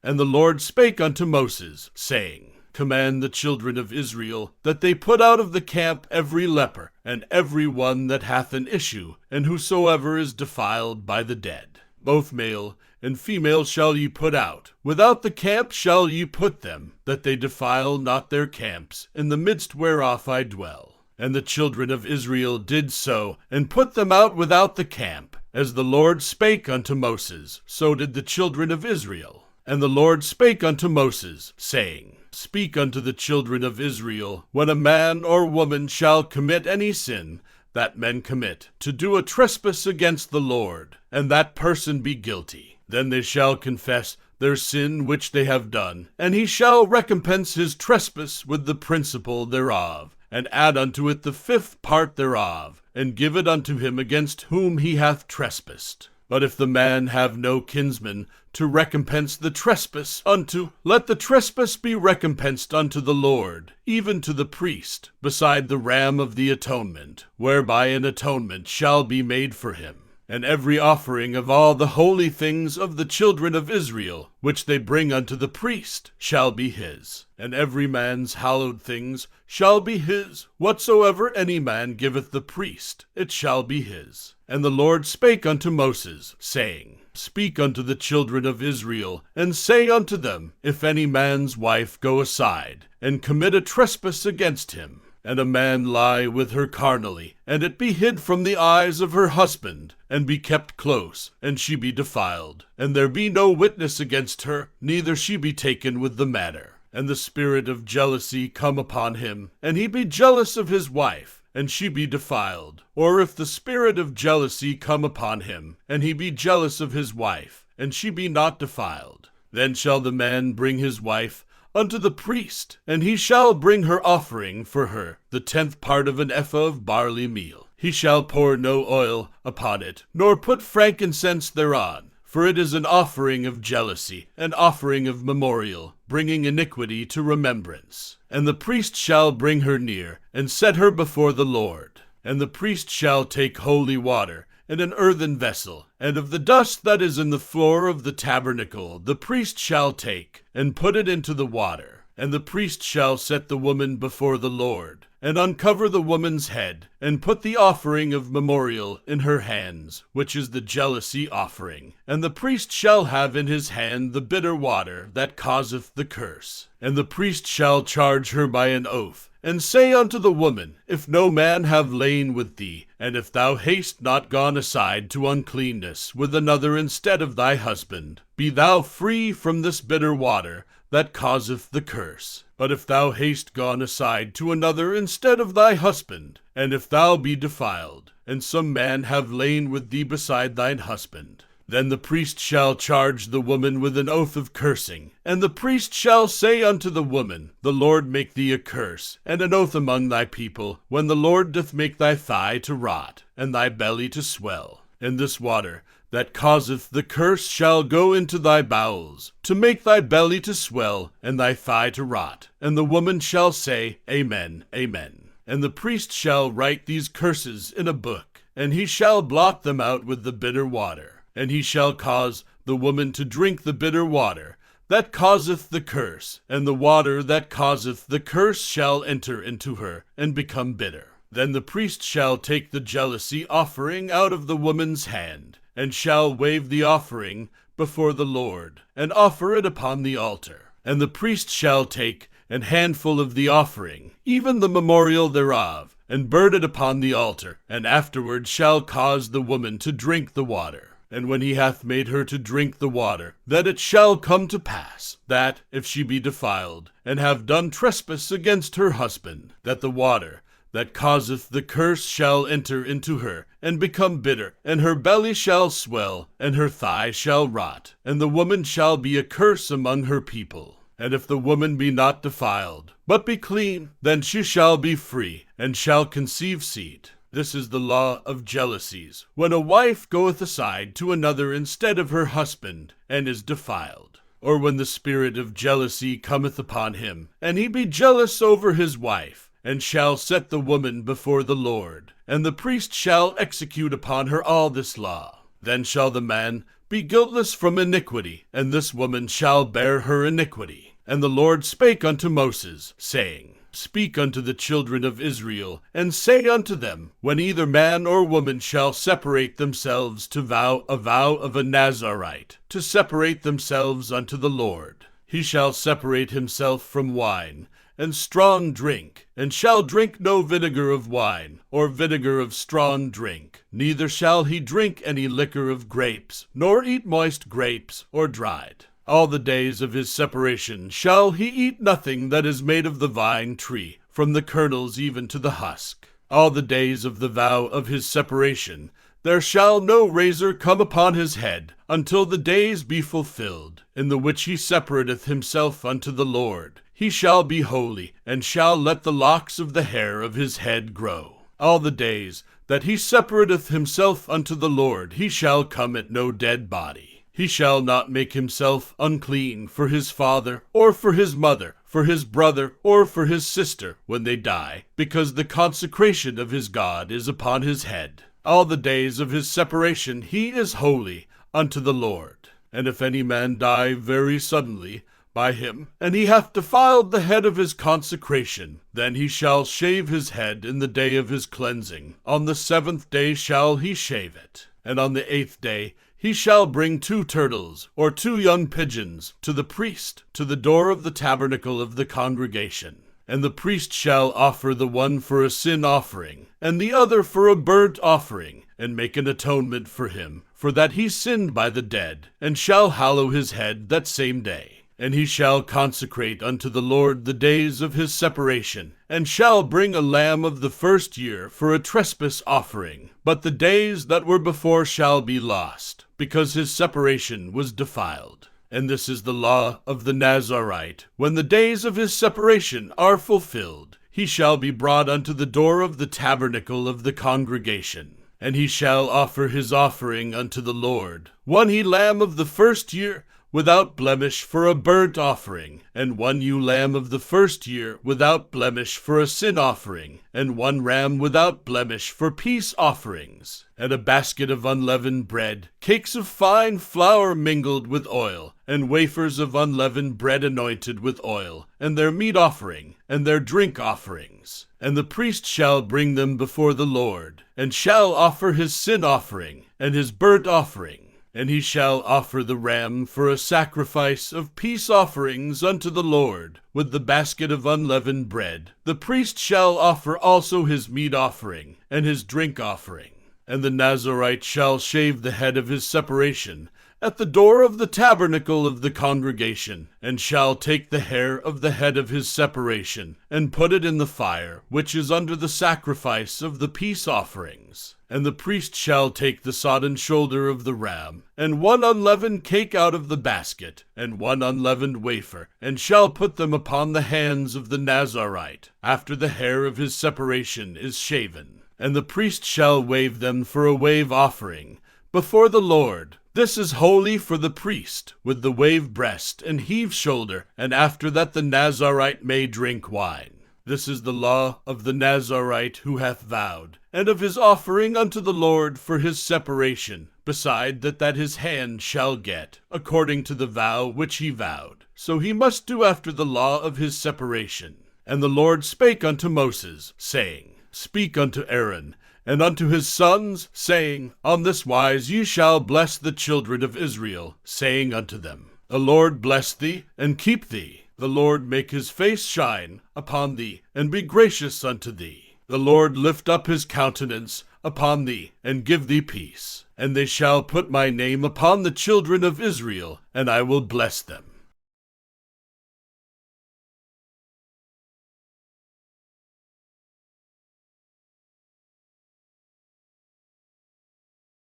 And the Lord spake unto Moses, saying, Command the children of Israel that they put out of the camp every leper, and every one that hath an issue, and whosoever is defiled by the dead. Both male and female shall ye put out. Without the camp shall ye put them, that they defile not their camps, in the midst whereof I dwell. And the children of Israel did so, and put them out without the camp. As the Lord spake unto Moses, so did the children of Israel. And the Lord spake unto Moses, saying, Speak unto the children of Israel, when a man or woman shall commit any sin that men commit, to do a trespass against the Lord, and that person be guilty, then they shall confess their sin which they have done, and he shall recompense his trespass with the principal thereof, and add unto it the fifth part thereof, and give it unto him against whom he hath trespassed. But if the man have no kinsman to recompense the trespass unto, let the trespass be recompensed unto the Lord, even to the priest, beside the ram of the atonement, whereby an atonement shall be made for him. And every offering of all the holy things of the children of Israel, which they bring unto the priest, shall be his. And every man's hallowed things shall be his. Whatsoever any man giveth the priest, it shall be his. And the Lord spake unto Moses, saying, Speak unto the children of Israel, and say unto them, If any man's wife go aside, and commit a trespass against him, and a man lie with her carnally, and it be hid from the eyes of her husband, and be kept close, and she be defiled, and there be no witness against her, neither she be taken with the matter, and the spirit of jealousy come upon him, and he be jealous of his wife, and she be defiled, or if the spirit of jealousy come upon him, and he be jealous of his wife, and she be not defiled, then shall the man bring his wife unto the priest, and he shall bring her offering for her, the 10th part of an ephah of barley meal. He shall pour no oil upon it, nor put frankincense thereon, for it is an offering of jealousy, an offering of memorial, bringing iniquity to remembrance. And the priest shall bring her near, and set her before the Lord. And the priest shall take holy water, in an earthen vessel, and of the dust that is in the floor of the tabernacle the priest shall take, and put it into the water. And the priest shall set the woman before the Lord, and uncover the woman's head, and put the offering of memorial in her hands, which is the jealousy offering. And the priest shall have in his hand the bitter water that causeth the curse. And the priest shall charge her by an oath, and say unto the woman, If no man have lain with thee, and if thou haste not gone aside to uncleanness with another instead of thy husband, be thou free from this bitter water that causeth the curse. But if thou haste gone aside to another instead of thy husband, and if thou be defiled, and some man have lain with thee beside thine husband, then the priest shall charge the woman with an oath of cursing. And the priest shall say unto the woman, The Lord make thee a curse, and an oath among thy people, when the Lord doth make thy thigh to rot, and thy belly to swell. And this water that causeth the curse shall go into thy bowels, to make thy belly to swell, and thy thigh to rot. And the woman shall say, Amen, Amen. And the priest shall write these curses in a book, and he shall blot them out with the bitter water. And he shall cause the woman to drink the bitter water that causeth the curse, and the water that causeth the curse shall enter into her, and become bitter. Then the priest shall take the jealousy offering out of the woman's hand, and shall wave the offering before the Lord, and offer it upon the altar. And the priest shall take an handful of the offering, even the memorial thereof, and burn it upon the altar, and afterward shall cause the woman to drink the water. And when he hath made her to drink the water, that it shall come to pass, that, if she be defiled, and have done trespass against her husband, that the water that causeth the curse shall enter into her, and become bitter, and her belly shall swell, and her thigh shall rot, and the woman shall be a curse among her people. And if the woman be not defiled, but be clean, then she shall be free, and shall conceive seed. This is the law of jealousies, when a wife goeth aside to another instead of her husband, and is defiled. Or when the spirit of jealousy cometh upon him, and he be jealous over his wife, and shall set the woman before the Lord, and the priest shall execute upon her all this law. Then shall the man be guiltless from iniquity, and this woman shall bear her iniquity. And the Lord spake unto Moses, saying, Speak unto the children of Israel, and say unto them, When either man or woman shall separate themselves to vow a vow of a Nazarite, to separate themselves unto the Lord, he shall separate himself from wine, and strong drink, and shall drink no vinegar of wine, or vinegar of strong drink. Neither shall he drink any liquor of grapes, nor eat moist grapes, or dried. All the days of his separation shall he eat nothing that is made of the vine tree, from the kernels even to the husk. All the days of the vow of his separation there shall no razor come upon his head, until the days be fulfilled, in the which he separateth himself unto the Lord. He shall be holy, and shall let the locks of the hair of his head grow. All the days that he separateth himself unto the Lord, he shall come at no dead body. He shall not make himself unclean for his father, or for his mother, for his brother, or for his sister, when they die, because the consecration of his God is upon his head. All the days of his separation he is holy unto the Lord. And if any man die very suddenly by him, and he hath defiled the head of his consecration, then he shall shave his head in the day of his cleansing. On the 7th day shall he shave it, and on the 8th day he shall bring 2 turtles, or 2 young pigeons, to the priest, to the door of the tabernacle of the congregation. And the priest shall offer the one for a sin offering, and the other for a burnt offering, and make an atonement for him, for that he sinned by the dead, and shall hallow his head that same day. And he shall consecrate unto the Lord the days of his separation, and shall bring a lamb of the 1st year for a trespass offering. But the days that were before shall be lost, because his separation was defiled. And this is the law of the Nazarite. When the days of his separation are fulfilled, he shall be brought unto the door of the tabernacle of the congregation. And he shall offer his offering unto the Lord, 1 he-lamb of the 1st year, without blemish for a burnt offering, and 1 ewe lamb of the 1st year without blemish for a sin offering, and 1 ram without blemish for peace offerings, and a basket of unleavened bread, cakes of fine flour mingled with oil, and wafers of unleavened bread anointed with oil, and their meat offering, and their drink offerings. And the priest shall bring them before the Lord, and shall offer his sin offering, and his burnt offering. And he shall offer the ram for a sacrifice of peace offerings unto the Lord, with the basket of unleavened bread. The priest shall offer also his meat offering, and his drink offering. And the Nazarite shall shave the head of his separation at the door of the tabernacle of the congregation, and shall take the hair of the head of his separation, and put it in the fire, which is under the sacrifice of the peace offerings. And the priest shall take the sodden shoulder of the ram, and 1 unleavened cake out of the basket, and 1 unleavened wafer, and shall put them upon the hands of the Nazarite, after the hair of his separation is shaven. And the priest shall wave them for a wave offering before the Lord. This is holy for the priest, with the wave breast and heave shoulder, and after that the Nazarite may drink wine. This is the law of the Nazarite who hath vowed, and of his offering unto the Lord for his separation, beside that his hand shall get, according to the vow which he vowed. So he must do after the law of his separation. And the Lord spake unto Moses, saying, Speak unto Aaron, and unto his sons, saying, On this wise ye shall bless the children of Israel, saying unto them, The Lord bless thee, and keep thee. The Lord make his face shine upon thee, and be gracious unto thee. The Lord lift up his countenance upon thee, and give thee peace. And they shall put my name upon the children of Israel, and I will bless them.